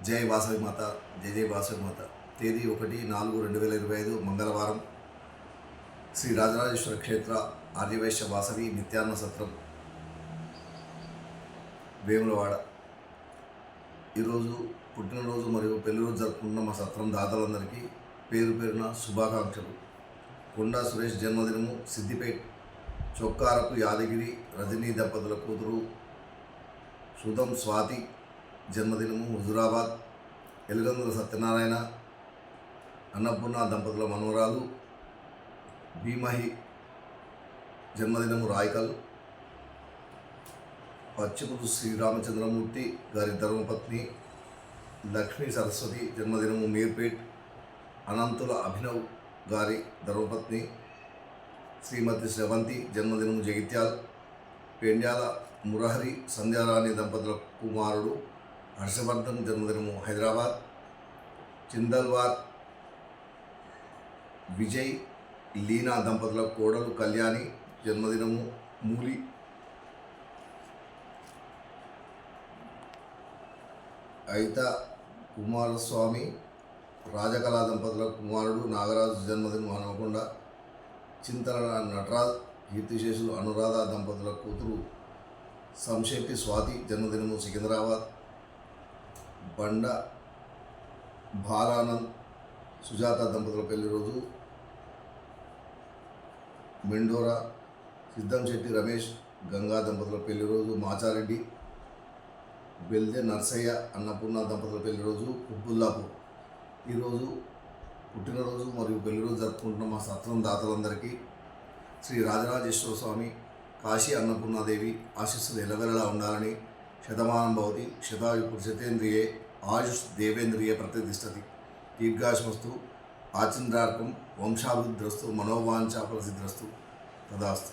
జై వాసవి మాత, జై జై వాసవి మాత. తేదీ 1/4/2025 మంగళవారం. శ్రీ రాజరాజేశ్వర క్షేత్ర ఆర్యవైశ్య వాసవి నిత్యాన్న సత్రం వేములవాడ. ఈరోజు పుట్టినరోజు మరియు పెళ్లిరోజు జరుపుకున్న మా సత్రం దాతలందరికీ పేరు పేరున శుభాకాంక్షలు. కొండా సురేష్ జన్మదినము సిద్దిపేట్. చొక్కారపు యాదగిరి రజనీ దంపతుల కూతురు సుధం స్వాతి జన్మదినము హుజురాబాద్. ఎలుగందుల సత్యనారాయణ అన్నపూర్ణ దంపతుల మనవరాలు భీమహి జన్మదినము రాయకల్. పచ్చిపురు శ్రీరామచంద్రమూర్తి గారి ధర్మపత్ని లక్ష్మీ సరస్వతి జన్మదినము మీర్పేట్. అనంతుల అభినవ్ గారి ధర్మపత్ని శ్రీమతి శ్రవంతి జన్మదినము జగిత్యాల్. పెండ్యాల మురహరి సంధ్యారాణి దంపతుల కుమారుడు హర్షవర్ధన్ జన్మదినము హైదరాబాద్. చిందల్వార్ విజయ్ లీనా దంపతుల కోడలు కళ్యాణి జన్మదినము మూలి. అయిత కుమారస్వామి రాజకళా దంపతుల కుమారుడు నాగరాజు జన్మదినం హనుమకొండ. చింతల నటరాజ్ కీర్తిశేషులు అనురాధ దంపతుల కూతురు సంశెట్టి స్వాతి జన్మదినము సికింద్రాబాద్. బండ బాలానంద్ సుజాత దంపతుల పెళ్లి రోజు మెండోరా. సిద్ధంశెట్టి రమేష్ గంగా దంపతుల పెళ్లి రోజు మాచారెడ్డి. బెల్దె నర్సయ్య అన్నపూర్ణ దంపతుల పెళ్లి రోజు కుబ్బుల్లాపూర్. ఈరోజు పుట్టినరోజు మరియు పెళ్లిరోజు జరుపుకుంటున్న మా సత్రం దాతలందరికీ శ్రీ రాజరాజేశ్వర స్వామి కాశీ అన్నపూర్ణాదేవి ఆశీస్సులు ఎలవెలలా ఉండాలని. శతమానం భవతి శతాయు పురుషతేంద్రియే ఆయుష్ దేవేంద్రియ ప్రతిష్టతి. దీర్ఘాయుష్మస్తు ఆచంద్రార్కం వంశాభివృద్ధిరస్తు మనోవాంఛా ప్రసిద్ధిరస్తు. తదాస్తు.